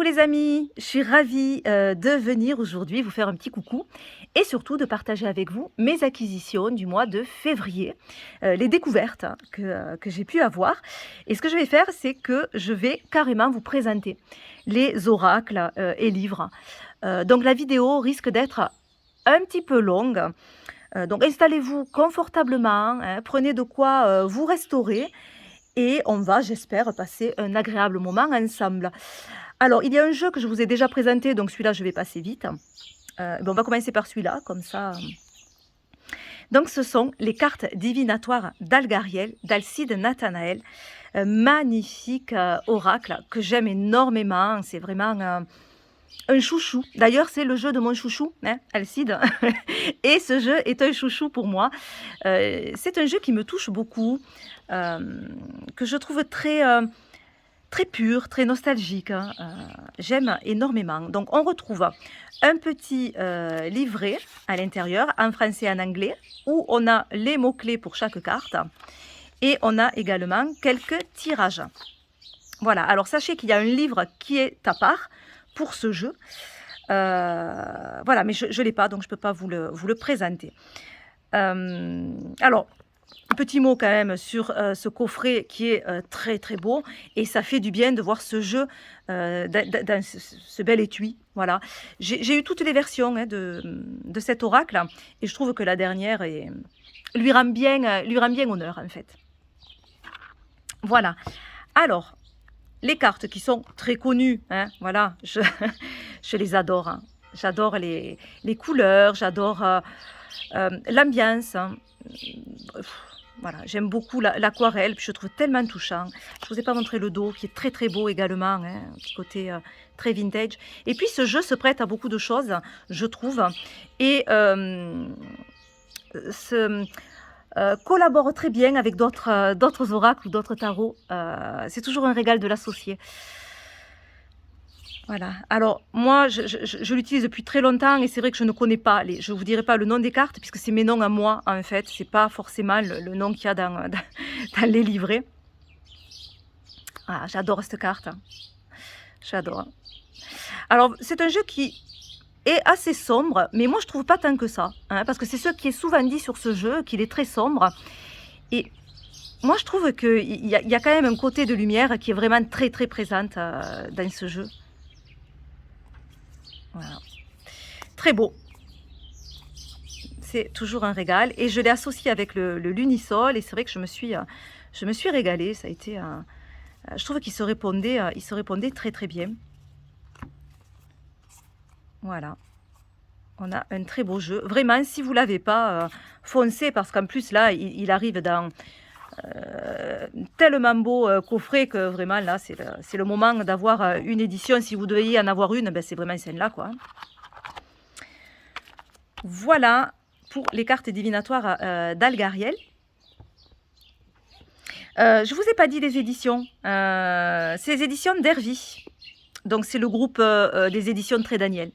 Coucou les amis, je suis ravie de venir aujourd'hui vous faire un petit coucou et surtout de partager avec vous mes acquisitions du mois de février, les découvertes hein, que j'ai pu avoir. Et ce que je vais faire, c'est que je vais carrément vous présenter les oracles et livres. Donc la vidéo risque d'être un petit peu longue. Donc installez-vous confortablement, hein, prenez de quoi vous restaurer et on va, j'espère, passer un agréable moment ensemble. Alors, il y a un jeu que je vous ai déjà présenté, donc celui-là, je vais passer vite. On va commencer par celui-là, comme ça. Donc, ce sont les cartes divinatoires d'Algariel, d'Alcide Nathanaël. Magnifique oracle que j'aime énormément. C'est vraiment un chouchou. D'ailleurs, c'est le jeu de mon chouchou, hein, Alcide. Et ce jeu est un chouchou pour moi. C'est un jeu qui me touche beaucoup, que je trouve très pur, très nostalgique, hein. J'aime énormément. Donc on retrouve un petit livret à l'intérieur, en français et en anglais, où on a les mots-clés pour chaque carte. Et on a également quelques tirages. Voilà, alors sachez qu'il y a un livre qui est à part pour ce jeu. Voilà, mais je ne l'ai pas, donc je ne peux pas vous le présenter. Alors, un petit mot quand même sur ce coffret qui est très très beau et ça fait du bien de voir ce jeu dans ce bel étui. Voilà. J'ai eu toutes les versions hein, de cet oracle et je trouve que la dernière lui rend bien honneur en fait. Voilà. Alors, les cartes qui sont très connues, hein, voilà, je les adore. Hein. J'adore les couleurs, j'adore l'ambiance. Hein. Voilà, j'aime beaucoup l'aquarelle, puis je trouve tellement touchant. Je ne vous ai pas montré le dos, qui est très très beau également, hein, un petit côté très vintage. Et puis ce jeu se prête à beaucoup de choses, je trouve, et collabore très bien avec d'autres oracles ou d'autres tarots. C'est toujours un régal de l'associer. Voilà. Alors, moi, je l'utilise depuis très longtemps et c'est vrai que je ne connais pas, je ne vous dirai pas le nom des cartes puisque c'est mes noms à moi, en fait. Ce n'est pas forcément le nom qu'il y a dans les livrets. Ah, j'adore cette carte. Hein. J'adore. Alors, c'est un jeu qui est assez sombre, mais moi, je trouve pas tant que ça. Hein, parce que c'est ce qui est souvent dit sur ce jeu, qu'il est très sombre. Et moi, je trouve qu'il y a quand même un côté de lumière qui est vraiment très, très présente dans ce jeu. Voilà. Très beau. C'est toujours un régal. Et je l'ai associé avec le Lunisol. Et c'est vrai que je me suis régalée. Ça a été je trouve qu'il se répondait très très bien. Voilà. On a un très beau jeu. Vraiment, si vous ne l'avez pas, foncez. Parce qu'en plus, là, il arrive dans tellement beau coffret que vraiment, là, c'est le moment d'avoir une édition. Si vous deviez en avoir une, ben, c'est vraiment celle-là, quoi. Voilà pour les cartes divinatoires d'Algariel. Je ne vous ai pas dit les éditions. C'est les éditions d'Hervy. Donc, c'est le groupe des éditions Très Daniel.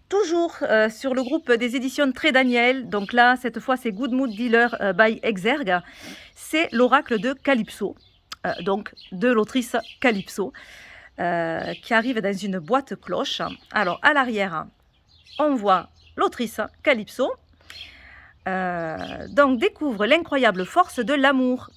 Toujours sur le groupe des éditions Très Daniel. Donc là, cette fois, c'est Good Mood Dealer by Exergue. C'est l'oracle de Calypso. Donc, de l'autrice Calypso. Qui arrive dans une boîte cloche. Alors, à l'arrière, on voit l'autrice Calypso. Donc, découvre l'incroyable force de l'amour.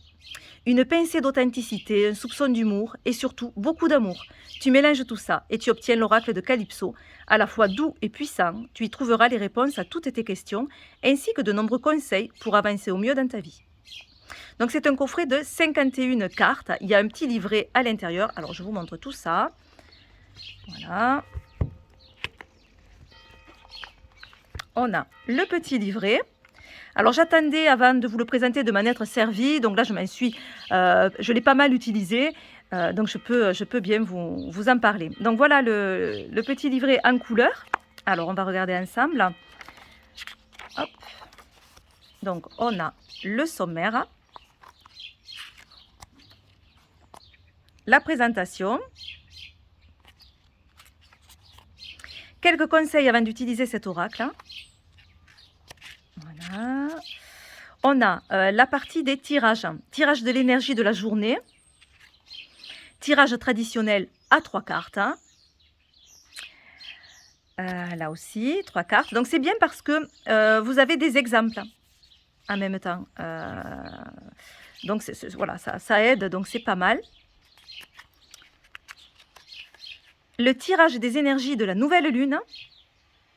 Une pincée d'authenticité, un soupçon d'humour et surtout beaucoup d'amour. Tu mélanges tout ça et tu obtiens l'oracle de Calypso, à la fois doux et puissant. Tu y trouveras les réponses à toutes tes questions ainsi que de nombreux conseils pour avancer au mieux dans ta vie. Donc, c'est un coffret de 51 cartes. Il y a un petit livret à l'intérieur. Alors, je vous montre tout ça. Voilà. On a le petit livret. Alors j'attendais avant de vous le présenter de m'en être servi, donc là je l'ai pas mal utilisé, donc je peux bien vous en parler. Donc voilà le petit livret en couleur. Alors on va regarder ensemble. Hop. Donc on a le sommaire, la présentation, quelques conseils avant d'utiliser cet oracle. Voilà. On a la partie des tirages. Tirage de l'énergie de la journée. Tirage traditionnel à 3 cartes. Hein. Là aussi, 3 cartes. Donc c'est bien parce que vous avez des exemples en même temps. Donc voilà, ça aide, donc c'est pas mal. Le tirage des énergies de la nouvelle lune,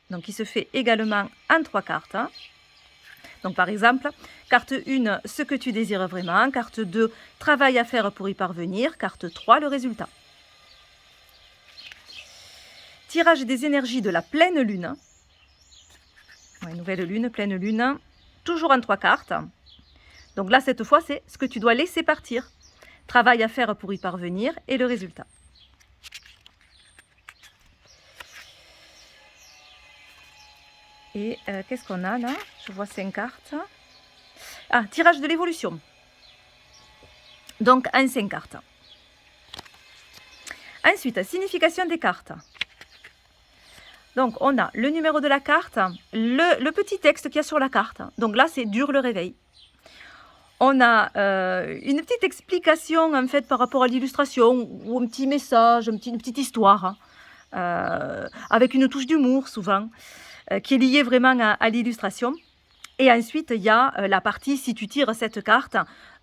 donc qui se fait également en 3 cartes. Hein. Donc par exemple, carte 1, ce que tu désires vraiment. Carte 2, travail à faire pour y parvenir. Carte 3, le résultat. Tirage des énergies de la pleine lune. Ouais, nouvelle lune, pleine lune. Toujours en 3 cartes. Donc là, cette fois, c'est ce que tu dois laisser partir. Travail à faire pour y parvenir et le résultat. Et qu'est-ce qu'on a là? Je vois 5 cartes. Ah, tirage de l'évolution. Donc, en 5 cartes. Ensuite, signification des cartes. Donc, on a le numéro de la carte, le petit texte qu'il y a sur la carte. Donc là, c'est dur le réveil. On a une petite explication, en fait, par rapport à l'illustration, ou un petit message, une petite histoire, hein, avec une touche d'humour, souvent, qui est liée vraiment à l'illustration. Et ensuite, il y a la partie, si tu tires cette carte,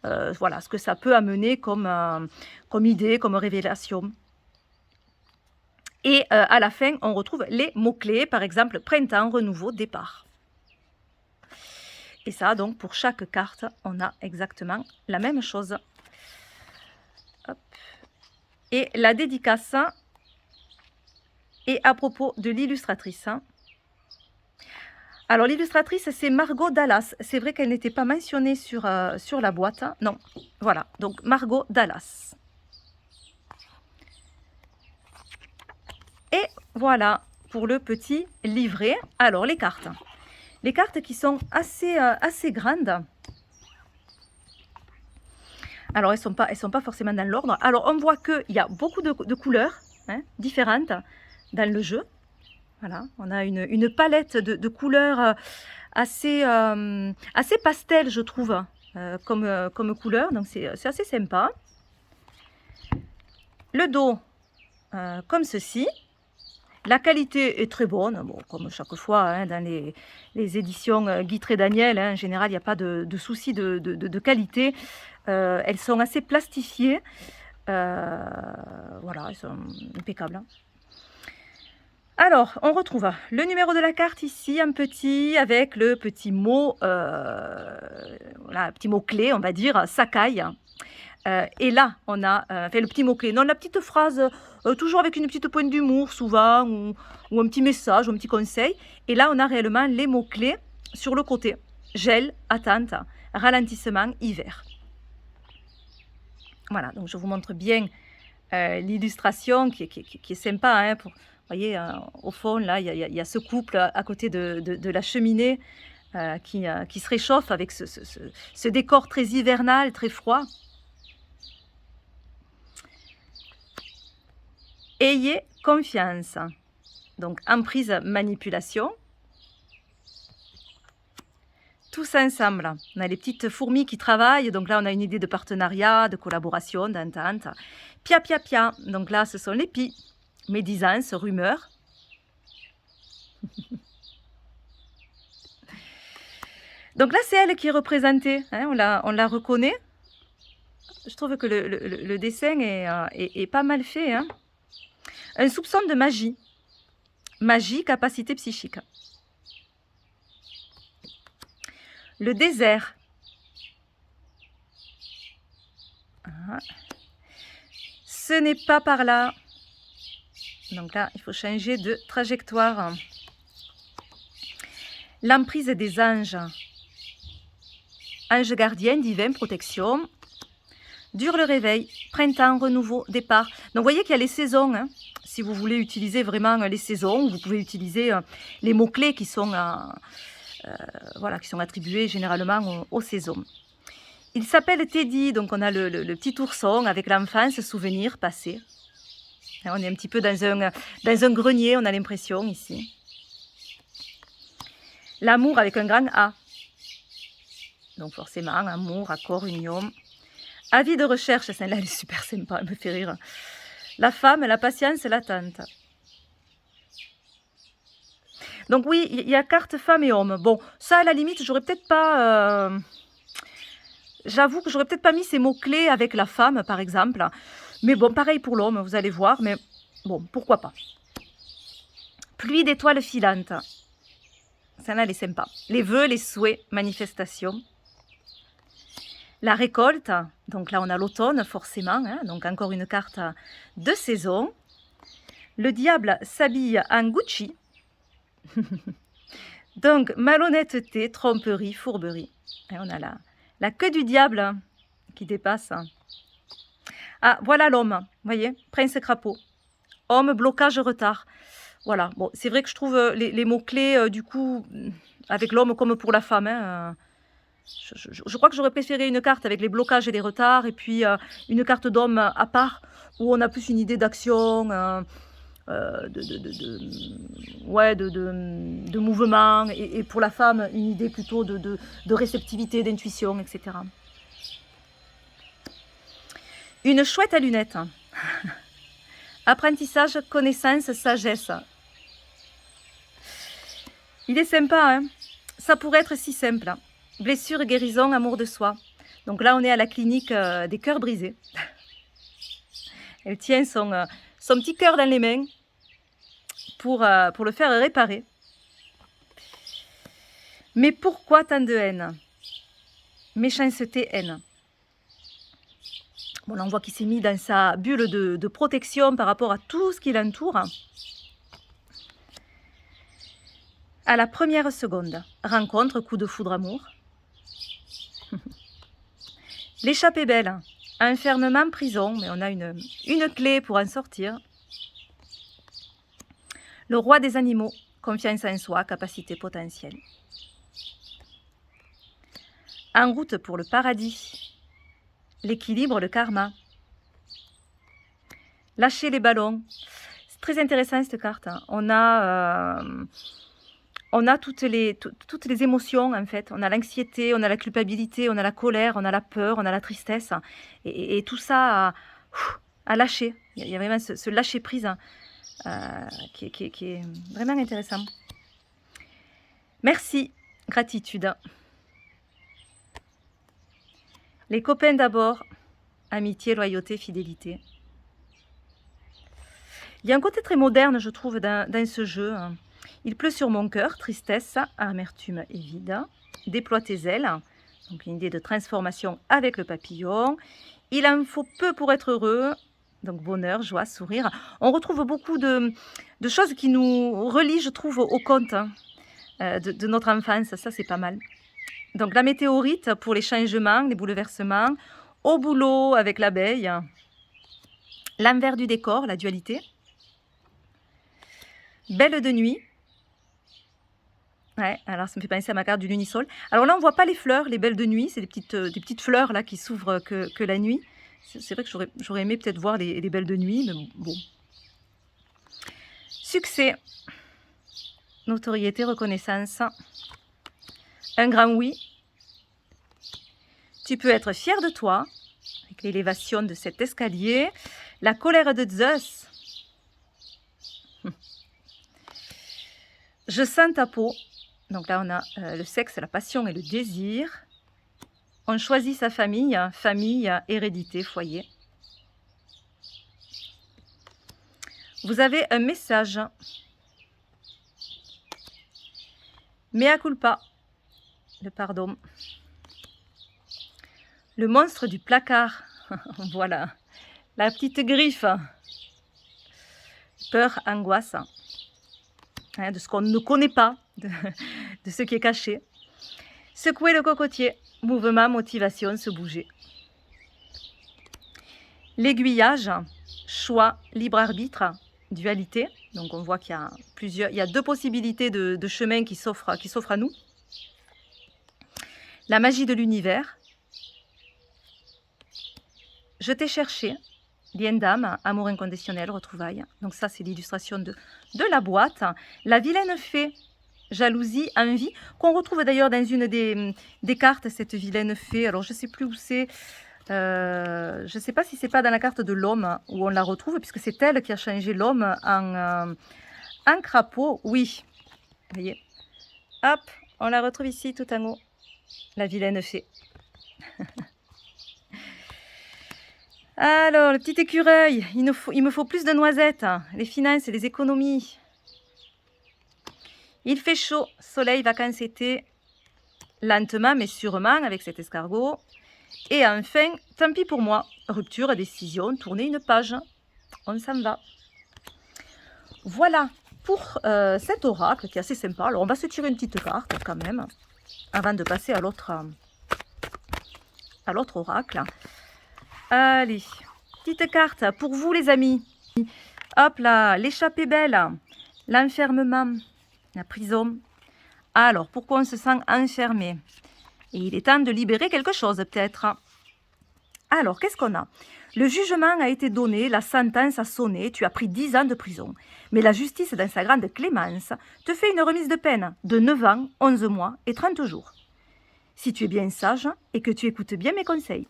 voilà, ce que ça peut amener comme idée, comme révélation. Et à la fin, on retrouve les mots-clés, par exemple, printemps, renouveau, départ. Et ça, donc, pour chaque carte, on a exactement la même chose. Hop. Et la dédicace est à propos de l'illustratrice. Alors, l'illustratrice, c'est Margot Dallas. C'est vrai qu'elle n'était pas mentionnée sur la boîte. Non, voilà. Donc, Margot Dallas. Et voilà pour le petit livret. Alors, les cartes. Les cartes qui sont assez grandes. Alors, elles sont pas forcément dans l'ordre. Alors, on voit qu'il y a beaucoup de couleurs, hein, différentes dans le jeu. Voilà, on a une palette de couleurs assez pastel, je trouve, comme couleur. Donc, c'est assez sympa. Le dos, comme ceci. La qualité est très bonne, bon, comme chaque fois hein, dans les éditions Guy Trédaniel, hein, en général il n'y a pas de souci de qualité. Elles sont assez plastifiées, voilà, elles sont impeccables. Hein. Alors, on retrouve le numéro de la carte ici, en petit, avec le petit mot, voilà, petit mot clé, on va dire, Sakai. Et là, on a fait le petit mot-clé. Non, la petite phrase, toujours avec une petite pointe d'humour, souvent, ou un petit message, ou un petit conseil. Et là, on a réellement les mots-clés sur le côté. Gel, attente, ralentissement, hiver. Voilà, donc je vous montre bien l'illustration qui est sympa. Hein, vous voyez, au fond, là, il y a ce couple à côté de la cheminée qui se réchauffe avec ce décor très hivernal, très froid. Ayez confiance. Donc, emprise, manipulation. Tous ensemble. On a les petites fourmis qui travaillent. Donc là, on a une idée de partenariat, de collaboration, d'entente. Pia, pia, pia. Donc là, ce sont les pies. Médisance, rumeur. Donc là, c'est elle qui est représentée. Hein, on la reconnaît. Je trouve que le dessin est pas mal fait. Hein. Un soupçon de magie. Magie, capacité psychique. Le désert. Ah. Ce n'est pas par là. Donc là, il faut changer de trajectoire. L'emprise des anges. Ange gardien, divin, protection. Dure le réveil, printemps, renouveau, départ. Donc vous voyez qu'il y a les saisons. Hein. Si vous voulez utiliser vraiment les saisons, vous pouvez utiliser les mots-clés qui sont, voilà, qui sont attribués généralement aux saisons. Il s'appelle Teddy, donc on a le petit ourson avec l'enfance, souvenir, passé. On est un petit peu dans un grenier, on a l'impression ici. L'amour avec un grand A. Donc forcément, amour, accord, union. Avis de recherche, celle-là, elle est super sympa, elle me fait rire. La femme, la patience, l'attente. Donc oui, il y a carte femme et homme. Bon, ça, à la limite, j'aurais peut-être pas... J'avoue que j'aurais peut-être pas mis ces mots-clés avec la femme, par exemple. Mais bon, pareil pour l'homme, vous allez voir. Mais bon, pourquoi pas. Pluie d'étoiles filantes. Celle-là, elle est sympa. Les vœux, les souhaits, manifestations. La récolte. Donc là, on a l'automne, forcément. Hein, donc encore une carte de saison. Le diable s'habille en Gucci. Donc, malhonnêteté, tromperie, fourberie. Et on a la queue du diable qui dépasse. Ah, voilà l'homme, vous voyez, prince crapaud. Homme, blocage, retard. Voilà, bon, c'est vrai que je trouve les mots-clés, du coup, avec l'homme comme pour la femme. Hein, je crois que j'aurais préféré une carte avec les blocages et les retards, et puis une carte d'homme à part, où on a plus une idée d'action, de mouvement, et pour la femme, une idée plutôt de réceptivité, d'intuition, etc. Une chouette à lunettes. Apprentissage, connaissance, sagesse. Il est sympa, hein. Ça pourrait être si simple. Blessure, guérison, amour de soi. Donc là, on est à la clinique des cœurs brisés. Elle tient son petit cœur dans les mains pour le faire réparer. Mais pourquoi tant de haine? Méchanceté, haine. Bon, là, on voit qu'il s'est mis dans sa bulle de protection par rapport à tout ce qui l'entoure. À la première seconde, rencontre, coup de foudre, amour. L'échappée belle, enfermement, prison, mais on a une clé pour en sortir. Le roi des animaux, confiance en soi, capacité potentielle. En route pour le paradis, l'équilibre, le karma. Lâcher les ballons. C'est très intéressant cette carte. Hein. On a toutes les émotions en fait. On a l'anxiété, on a la culpabilité, on a la colère, on a la peur, on a la tristesse. Et tout ça à lâcher. Il y a vraiment ce lâcher prise qui est vraiment intéressant. Merci, gratitude. Les copains d'abord, amitié, loyauté, fidélité. Il y a un côté très moderne, je trouve, dans ce jeu. Il pleut sur mon cœur, tristesse, amertume et vide. Déploie tes ailes. Donc une idée de transformation avec le papillon. Il en faut peu pour être heureux. Donc bonheur, joie, sourire. On retrouve beaucoup de choses qui nous relient, je trouve, au conte de notre enfance. Ça, c'est pas mal. Donc la météorite pour les changements, les bouleversements. Au boulot avec l'abeille. L'envers du décor, la dualité. Belle de nuit. Ouais, alors ça me fait penser à ma carte du lunisol. Alors là, on ne voit pas les fleurs, les belles de nuit. C'est des petites fleurs là qui s'ouvrent que la nuit. C'est vrai que j'aurais aimé peut-être voir les belles de nuit, mais bon. Succès. Notoriété, reconnaissance. Un grand oui. Tu peux être fier de toi, avec l'élévation de cet escalier. La colère de Zeus. Je sens ta peau. Donc là, on a le sexe, la passion et le désir. On choisit sa famille, famille, hérédité, foyer. Vous avez un message. Mea culpa, le pardon. Le monstre du placard. Voilà, la petite griffe. Peur, angoisse. Hein, de ce qu'on ne connaît pas, de ce qui est caché. Secouer le cocotier, mouvement, motivation, se bouger. L'aiguillage, choix, libre arbitre, dualité. Donc on voit qu'il y a deux possibilités de chemin qui s'offrent à nous. La magie de l'univers. Je t'ai cherché. Lien d'âme, amour inconditionnel, retrouvailles. Donc ça, c'est l'illustration de la boîte. La vilaine fée, jalousie, envie, qu'on retrouve d'ailleurs dans une des cartes, cette vilaine fée. Alors, je ne sais plus où c'est. Je ne sais pas si c'est pas dans la carte de l'homme où on la retrouve, puisque c'est elle qui a changé l'homme en crapaud. Oui, vous voyez. Hop, on la retrouve ici tout en haut. La vilaine fée. Alors, le petit écureuil, il me faut plus de noisettes, les finances et les économies. Il fait chaud, soleil, vacances, été, lentement mais sûrement avec cet escargot. Et enfin, tant pis pour moi, rupture, décision, tourner une page. On s'en va. Voilà pour cet oracle qui est assez sympa. Alors, on va se tirer une petite carte quand même, avant de passer à l'autre oracle. Allez, petite carte pour vous les amis. Hop là, l'échappée belle, l'enfermement, la prison. Alors, pourquoi on se sent enfermé? Et il est temps de libérer quelque chose peut-être. Alors, qu'est-ce qu'on a? Le jugement a été donné, la sentence a sonné, tu as pris 10 ans de prison. Mais la justice, dans sa grande clémence, te fait une remise de peine de 9 ans, 11 mois et 30 jours. Si tu es bien sage et que tu écoutes bien mes conseils.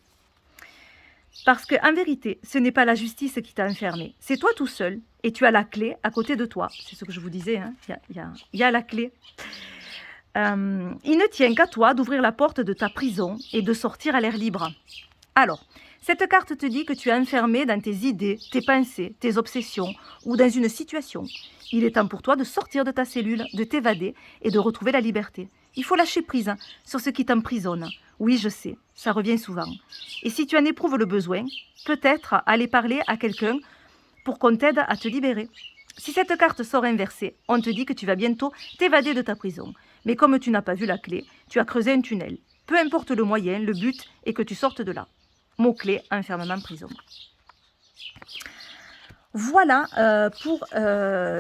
Parce qu'en vérité, ce n'est pas la justice qui t'a enfermé, c'est toi tout seul et tu as la clé à côté de toi. C'est ce que je vous disais, hein. Il y a la clé. Il ne tient qu'à toi d'ouvrir la porte de ta prison et de sortir à l'air libre. Alors, cette carte te dit que tu es enfermé dans tes idées, tes pensées, tes obsessions ou dans une situation. Il est temps pour toi de sortir de ta cellule, de t'évader et de retrouver la liberté. Il faut lâcher prise sur ce qui t'emprisonne. Oui, je sais, ça revient souvent. Et si tu en éprouves le besoin, peut-être aller parler à quelqu'un pour qu'on t'aide à te libérer. Si cette carte sort inversée, on te dit que tu vas bientôt t'évader de ta prison. Mais comme tu n'as pas vu la clé, tu as creusé un tunnel. Peu importe le moyen, le but est que tu sortes de là. Mot-clé, enfermement, prison. Voilà pour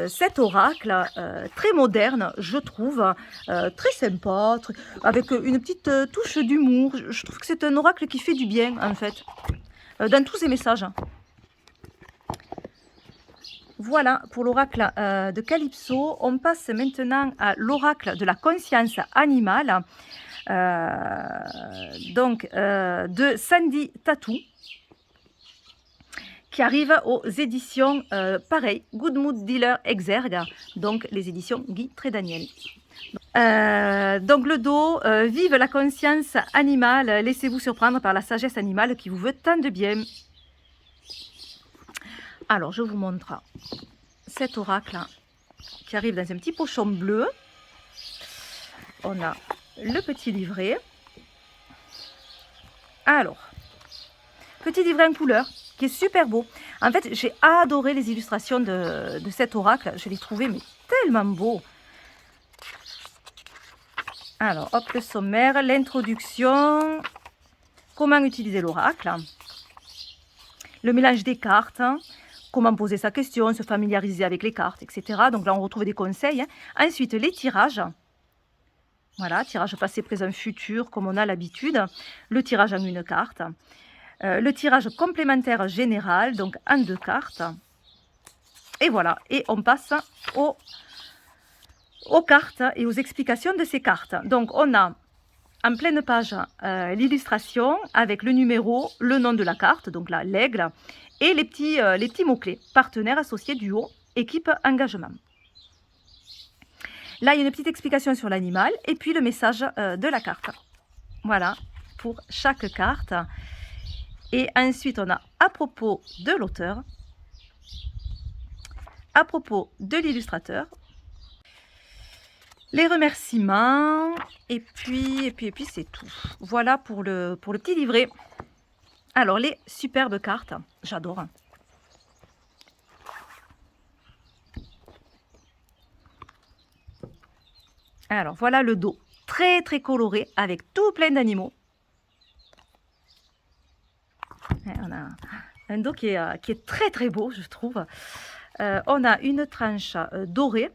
cet oracle très moderne, je trouve, très sympa, avec une petite touche d'humour. Je trouve que c'est un oracle qui fait du bien, en fait, dans tous ses messages. Voilà pour l'oracle de Calypso. On passe maintenant à l'oracle de la conscience animale, de Sandy Tattoo, qui arrive aux éditions, pareil, Good Mood Dealer Exergue, donc les éditions Guy Trédaniel. Donc le dos, vive la conscience animale, laissez-vous surprendre par la sagesse animale qui vous veut tant de bien. Alors, je vous montre cet oracle qui arrive dans un petit pochon bleu. On a le petit livret. Alors, petit livret en couleur qui est super beau. En fait, j'ai adoré les illustrations de cet oracle. Je l'ai trouvé mais tellement beau. Alors, hop, le sommaire, l'introduction, comment utiliser l'oracle, le mélange des cartes, comment poser sa question, se familiariser avec les cartes, etc. Donc là, on retrouve des conseils. Ensuite, les tirages. Voilà, tirage passé, présent, futur, comme on a l'habitude. Le tirage en une carte. Le tirage complémentaire général, donc en 2 cartes. Et voilà, et on passe aux cartes et aux explications de ces cartes. Donc, on a en pleine page l'illustration avec le numéro, le nom de la carte, donc là, l'aigle, et les petits mots-clés. Partenaire, associé, duo, équipe, engagement. Là, il y a une petite explication sur l'animal et puis le message de la carte. Voilà, pour chaque carte. Et ensuite, on a à propos de l'auteur, à propos de l'illustrateur, les remerciements, et puis c'est tout. Voilà pour le petit livret. Alors, les superbes cartes, j'adore. Alors, voilà le dos, très très coloré, avec tout plein d'animaux. On a un dos qui est très très beau, je trouve. On a une tranche dorée.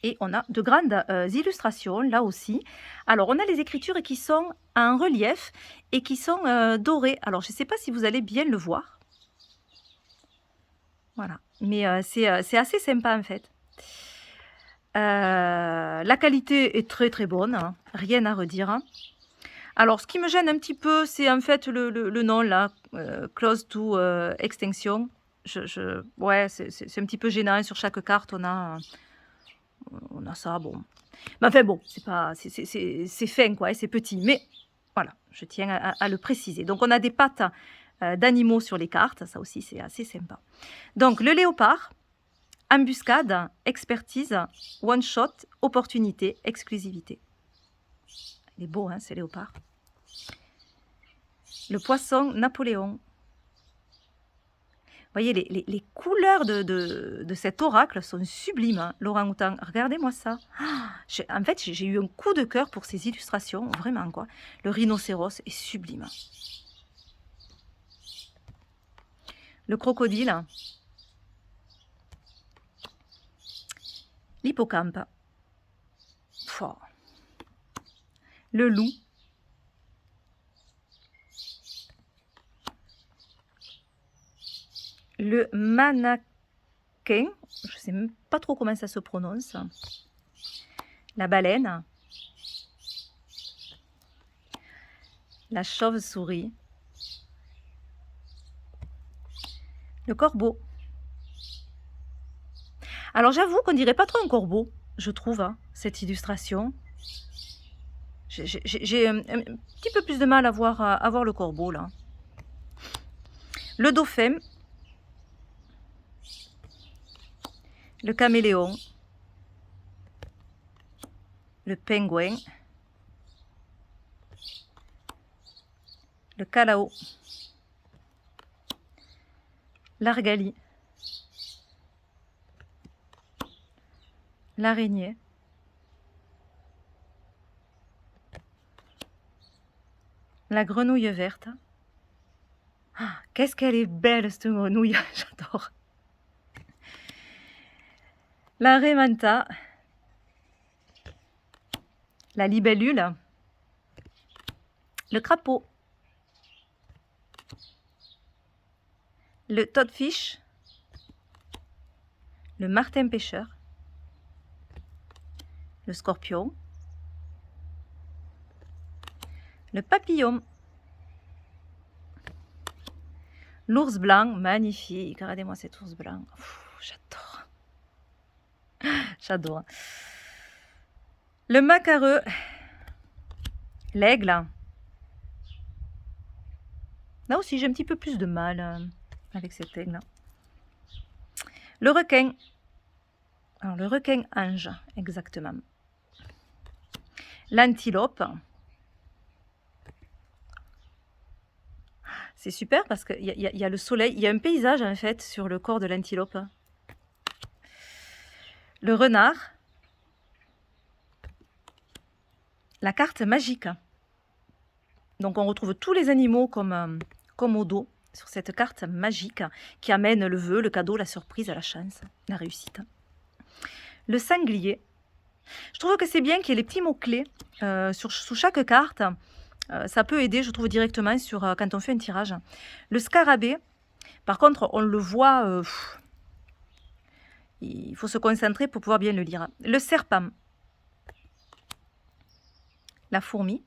Et on a de grandes illustrations, là aussi. Alors, on a les écritures qui sont en relief et qui sont dorées. Alors, je ne sais pas si vous allez bien le voir. Voilà. Mais c'est assez sympa, en fait. La qualité est très, très bonne. Hein. Rien à redire. Alors, ce qui me gêne un petit peu, c'est en fait le nom là, close to extinction. Ouais, c'est un petit peu gênant. Sur chaque carte, on a ça. Bon, mais enfin bon, c'est pas, c'est fin quoi, et c'est petit. Mais voilà, je tiens à le préciser. Donc, on a des pattes d'animaux sur les cartes. Ça aussi, c'est assez sympa. Donc, le léopard, embuscade, expertise, one shot, opportunité, exclusivité. Il est beau, hein, ce léopard. Le poisson Napoléon. Vous voyez, les couleurs de cet oracle sont sublimes, hein, l'orang-outan. Regardez-moi ça. Ah, en fait, j'ai eu un coup de cœur pour ces illustrations, vraiment, quoi. Le rhinocéros est sublime. Le crocodile. L'hippocampe. Le loup. Le mannequin, je ne sais même pas trop comment ça se prononce. La baleine. La chauve-souris. Le corbeau. Alors j'avoue qu'on dirait pas trop un corbeau, je trouve, hein, cette illustration. J'ai un petit peu plus de mal à voir le corbeau là. Le dauphin. Le caméléon. Le pingouin. Le calao. L'argali. L'araignée. La grenouille verte. Ah, qu'est-ce qu'elle est belle cette grenouille, j'adore. La raimanta. La libellule. Le crapaud. Le toadfish. Le martin pêcheur. Le scorpion. Le papillon. L'ours blanc, magnifique. Regardez-moi cet ours blanc. J'adore. J'adore. Le macareux. L'aigle. Là aussi, j'ai un petit peu plus de mal avec cet aigle. Le requin. Alors, le requin ange, exactement. L'antilope. C'est super parce qu'il y a le soleil, il y a un paysage en fait sur le corps de l'antilope. Le renard. La carte magique. Donc on retrouve tous les animaux comme au dos sur cette carte magique qui amène le vœu, le cadeau, la surprise, la chance, la réussite. Le sanglier. Je trouve que c'est bien qu'il y ait les petits mots-clés sous chaque carte. Ça peut aider, je trouve, directement quand on fait un tirage. Le scarabée, par contre, on le voit, il faut se concentrer pour pouvoir bien le lire. Le serpent. La fourmi.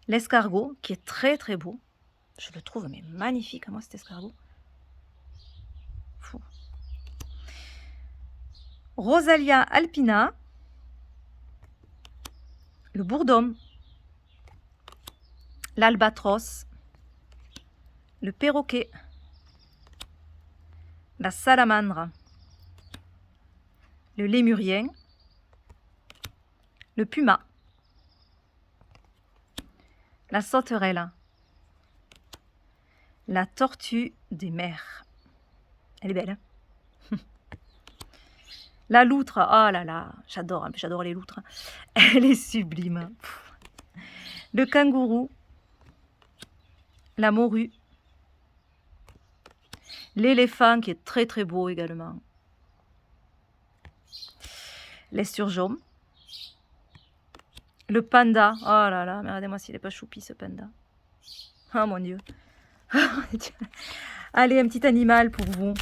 L'escargot, qui est très très beau. Je le trouve mais magnifique, moi, cet escargot. Fou. Rosalia alpina. Le bourdon. L'albatros. Le perroquet. La salamandre. Le lémurien. Le puma. La sauterelle. La tortue des mers. Elle est belle, hein. La loutre, oh là là, j'adore les loutres. Elle est sublime. Le kangourou. La morue. L'éléphant qui est très très beau également. L'esturgeon. Le panda. Oh là là, mais regardez-moi s'il n'est pas choupi ce panda. Oh mon Dieu. Allez, un petit animal pour vous.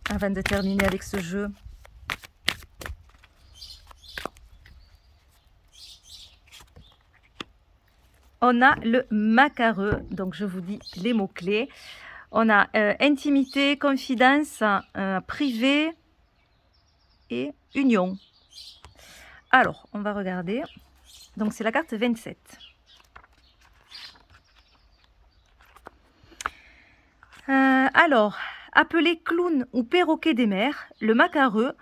Avant de terminer avec ce jeu. on a le macareux. Donc, je vous dis les mots-clés. On a intimité, confidence, privé et union. Alors, on va regarder. Donc, c'est la carte 27. Alors, appelé clown ou perroquet des mers, le macareux,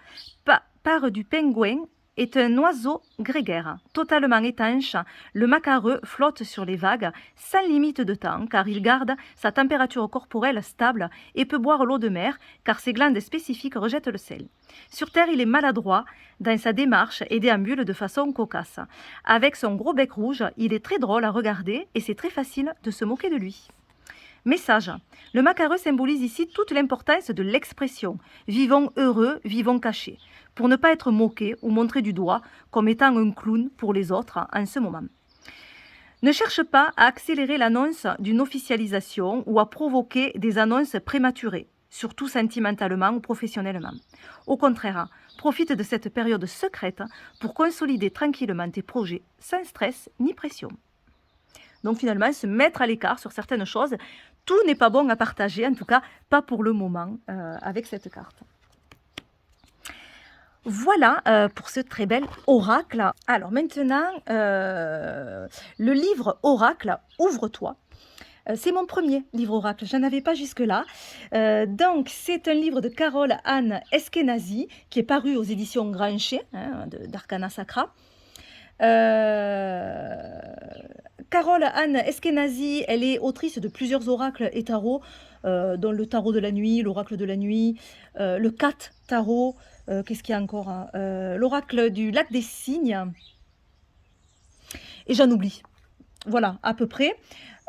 part du pingouin, est un oiseau grégaire. Totalement étanche, le macareux flotte sur les vagues sans limite de temps car il garde sa température corporelle stable et peut boire l'eau de mer car ses glandes spécifiques rejettent le sel. Sur Terre, il est maladroit dans sa démarche et déambule de façon cocasse. Avec son gros bec rouge, il est très drôle à regarder et c'est très facile de se moquer de lui. Message. Le macareux symbolise ici toute l'importance de l'expression. Vivons heureux, vivons cachés. Pour ne pas être moqué ou montré du doigt comme étant un clown pour les autres en ce moment. Ne cherche pas à accélérer l'annonce d'une officialisation ou à provoquer des annonces prématurées, surtout sentimentalement ou professionnellement. Au contraire, profite de cette période secrète pour consolider tranquillement tes projets sans stress ni pression. Donc finalement, se mettre à l'écart sur certaines choses, tout n'est pas bon à partager, en tout cas pas pour le moment avec cette carte. Voilà pour ce très bel oracle. Alors maintenant, le livre oracle, Ouvre-toi. C'est mon premier livre oracle, je n'en avais pas jusque-là. Donc c'est un livre de Carole Anne Eskenazi qui est paru aux éditions Grancher d'Arcana Sacra. Carole Anne Eskenazi, elle est autrice de plusieurs oracles et tarots, dont le tarot de la nuit, l'oracle de la nuit, le Cat tarot, qu'est-ce qu'il y a encore l'oracle du lac des cygnes, et j'en oublie. Voilà, à peu près.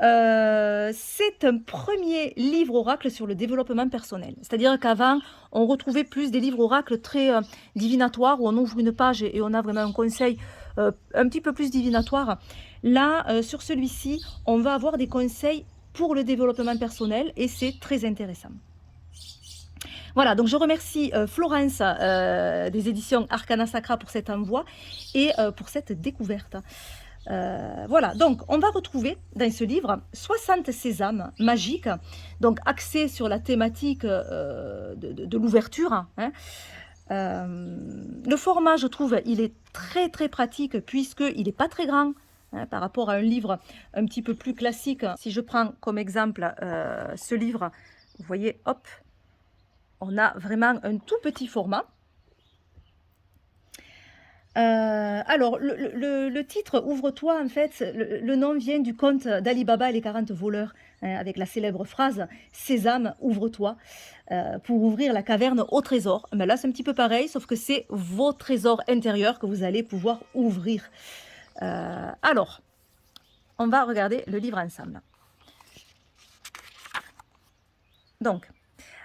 C'est un premier livre oracle sur le développement personnel. C'est-à-dire qu'avant, on retrouvait plus des livres oracles très divinatoires, où on ouvre une page et on a vraiment un conseil un petit peu plus divinatoire. Là, sur celui-ci, on va avoir des conseils pour le développement personnel et c'est très intéressant. Voilà, donc je remercie Florence des éditions Arcana Sacra pour cet envoi et pour cette découverte. Voilà, donc on va retrouver dans ce livre 60 sésames magiques, donc axés sur la thématique de l'ouverture. Le format, je trouve, il est très très pratique puisqu'il n'est pas très grand par rapport à un livre un petit peu plus classique. Si je prends comme exemple ce livre, vous voyez, hop, on a vraiment un tout petit format. Alors, le titre Ouvre-toi, en fait, le nom vient du conte d'Ali Baba et les 40 voleurs, avec la célèbre phrase « Sésame, ouvre-toi pour ouvrir la caverne au trésor ». Mais là, c'est un petit peu pareil, sauf que c'est vos trésors intérieurs que vous allez pouvoir ouvrir. Alors, on va regarder le livre ensemble. Donc,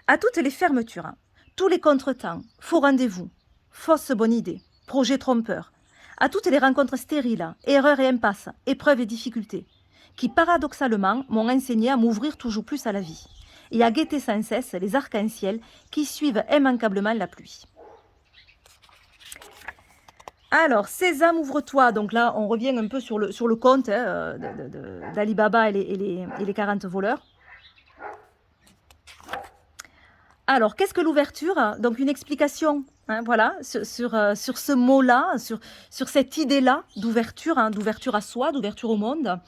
à toutes les fermetures, tous les contretemps, faux rendez-vous, fausses bonnes idées, projets trompeurs, à toutes les rencontres stériles, erreurs et impasses, épreuves et difficultés, qui paradoxalement m'ont enseigné à m'ouvrir toujours plus à la vie et à guetter sans cesse les arcs-en-ciel qui suivent immanquablement la pluie. Alors, Sésame, ouvre-toi. Donc là, on revient un peu sur le conte d'Ali Baba et les 40 voleurs. Alors, qu'est-ce que l'ouverture? Donc, une explication, voilà, sur ce mot-là, sur cette idée-là d'ouverture, d'ouverture à soi, d'ouverture au monde.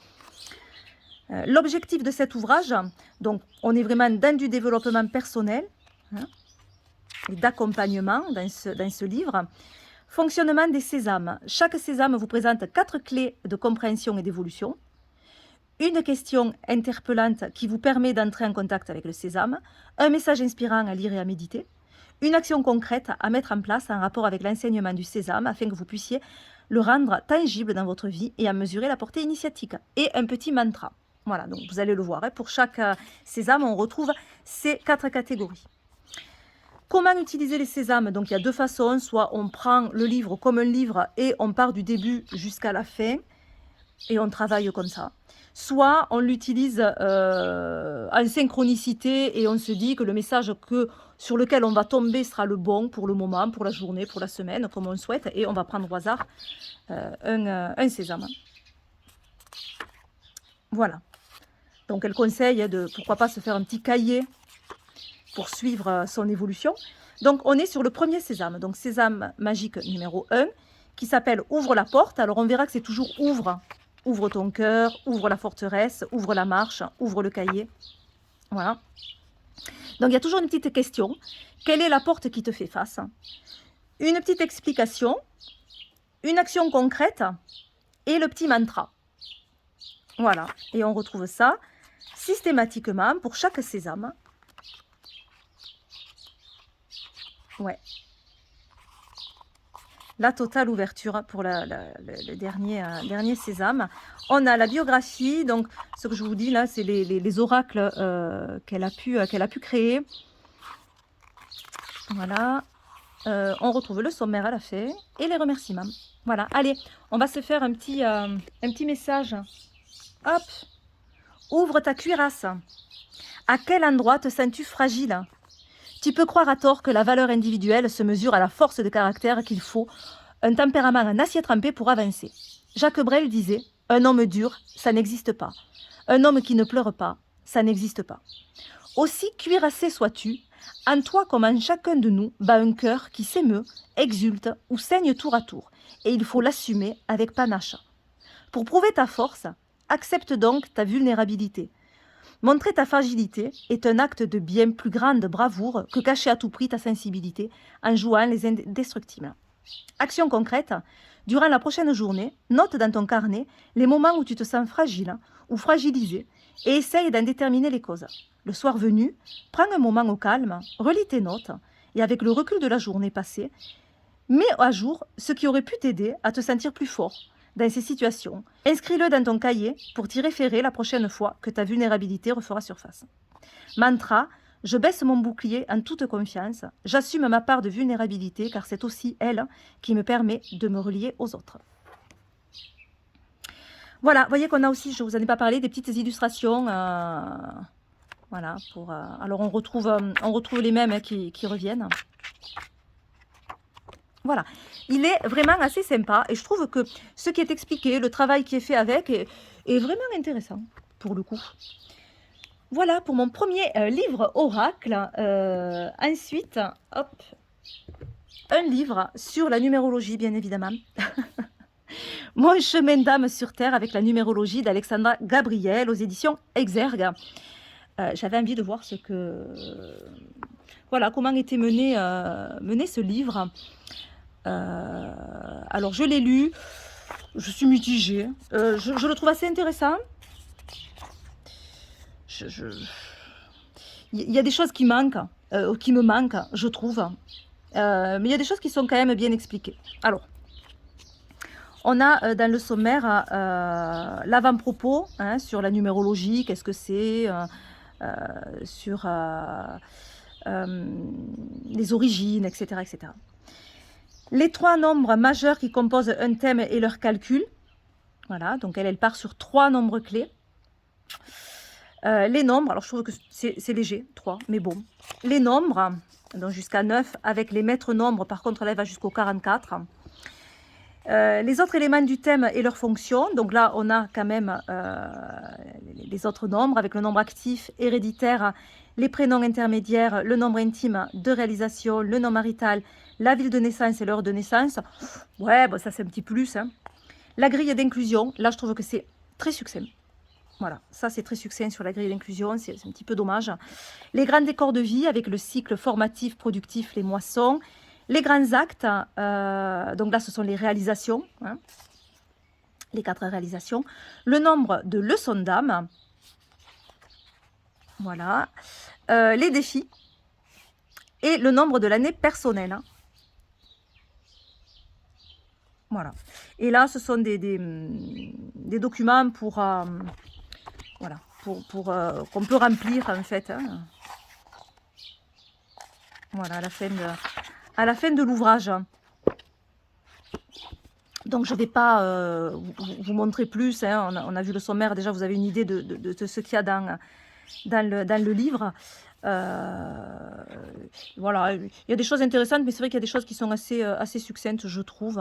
L'objectif de cet ouvrage, donc, on est vraiment dans du développement personnel et d'accompagnement dans ce livre. Fonctionnement des sésames. Chaque sésame vous présente 4 clés de compréhension et d'évolution. Une question interpellante qui vous permet d'entrer en contact avec le sésame, un message inspirant à lire et à méditer, une action concrète à mettre en place en rapport avec l'enseignement du sésame afin que vous puissiez le rendre tangible dans votre vie et en mesurer la portée initiatique, et un petit mantra. Voilà, donc vous allez le voir, pour chaque sésame, on retrouve ces 4 catégories. Comment utiliser les sésames? Donc il y a 2 façons, soit on prend le livre comme un livre et on part du début jusqu'à la fin, et on travaille comme ça. Soit on l'utilise en synchronicité et on se dit que le message sur lequel on va tomber sera le bon pour le moment, pour la journée, pour la semaine, comme on souhaite, et on va prendre au hasard un sésame. Voilà. Donc elle conseille de, pourquoi pas, se faire un petit cahier pour suivre son évolution. Donc on est sur le premier sésame, donc sésame magique numéro 1, qui s'appelle Ouvre la porte. Alors on verra que c'est toujours ouvre. Ouvre ton cœur, ouvre la forteresse, ouvre la marche, ouvre le cahier. Voilà. Donc il y a toujours une petite question. Quelle est la porte qui te fait face? Une petite explication, une action concrète et le petit mantra. Voilà. Et on retrouve ça systématiquement pour chaque sésame. Ouais. La totale ouverture pour le dernier sésame. On a la biographie, donc ce que je vous dis là, c'est les oracles qu'elle a pu créer. Voilà. On retrouve le sommaire à la fin et les remerciements. Voilà, allez, on va se faire un petit message. Hop, ouvre ta cuirasse. À quel endroit te sens-tu fragile? Tu peux croire à tort que la valeur individuelle se mesure à la force de caractère qu'il faut, un tempérament en acier trempé pour avancer. Jacques Brel disait « Un homme dur, ça n'existe pas. Un homme qui ne pleure pas, ça n'existe pas. » Aussi cuirassé sois-tu, en toi comme en chacun de nous bat un cœur qui s'émeut, exulte ou saigne tour à tour, et il faut l'assumer avec panache. Pour prouver ta force, accepte donc ta vulnérabilité. Montrer ta fragilité est un acte de bien plus grande bravoure que cacher à tout prix ta sensibilité en jouant les indestructibles. Action concrète, durant la prochaine journée, note dans ton carnet les moments où tu te sens fragile ou fragilisé et essaye d'en déterminer les causes. Le soir venu, prends un moment au calme, relis tes notes et avec le recul de la journée passée, mets à jour ce qui aurait pu t'aider à te sentir plus fort dans ces situations. Inscris-le dans ton cahier pour t'y référer la prochaine fois que ta vulnérabilité refera surface. Mantra, je baisse mon bouclier en toute confiance, j'assume ma part de vulnérabilité car c'est aussi elle qui me permet de me relier aux autres. Voilà, vous voyez qu'on a aussi, je ne vous en ai pas parlé, des petites illustrations. Voilà, alors on retrouve les mêmes qui reviennent. Voilà, il est vraiment assez sympa et je trouve que ce qui est expliqué, le travail qui est fait avec est vraiment intéressant pour le coup. Voilà pour mon premier livre oracle. Ensuite, hop, un livre sur la numérologie bien évidemment. Mon chemin d'âme sur terre avec la numérologie d'Alexandra Gabriel aux éditions Exergue. J'avais envie de voir voilà, comment était mené ce livre. Alors je l'ai lu, je suis mitigée, je le trouve assez intéressant. Il y a des choses qui me manquent, je trouve, mais il y a des choses qui sont quand même bien expliquées. Alors, on a dans le sommaire l'avant-propos sur la numérologie, qu'est-ce que c'est, sur les origines, etc., etc. Les 3 nombres majeurs qui composent un thème et leur calcul. Voilà, donc elle part sur 3 nombres clés. Les nombres, alors je trouve que c'est léger, 3, mais bon. Les nombres, donc jusqu'à 9, avec les maîtres nombres, par contre, elle va jusqu'au 44. Les autres éléments du thème et leurs fonctions. Donc là, on a quand même les autres nombres, avec le nombre actif, héréditaire, les prénoms intermédiaires, le nombre intime de réalisation, le nom marital, la ville de naissance et l'heure de naissance. Ouais, bon, ça c'est un petit plus. La grille d'inclusion, là je trouve que c'est très succinct. Voilà, ça c'est très succinct sur la grille d'inclusion, c'est un petit peu dommage. Les grands décors de vie avec le cycle formatif, productif, les moissons. Les grands actes, donc là ce sont les réalisations, les 4 réalisations. Le nombre de leçons d'âme. Voilà. Les défis. Et le nombre de l'année personnelle. Voilà. Et là, ce sont des documents pour voilà, qu'on peut remplir en fait. Voilà, à la fin de l'ouvrage. Donc je ne vais pas vous montrer plus. On a vu le sommaire. Déjà, vous avez une idée de ce qu'il y a dans le livre. Voilà, il y a des choses intéressantes, mais c'est vrai qu'il y a des choses qui sont assez succinctes, je trouve,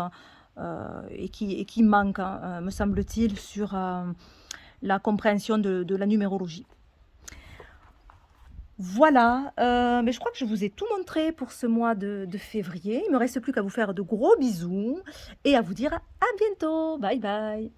et qui manquent, me semble-t-il, sur la compréhension de la numérologie. Voilà, mais je crois que je vous ai tout montré pour ce mois de février. Il me reste plus qu'à vous faire de gros bisous et à vous dire à bientôt. Bye bye.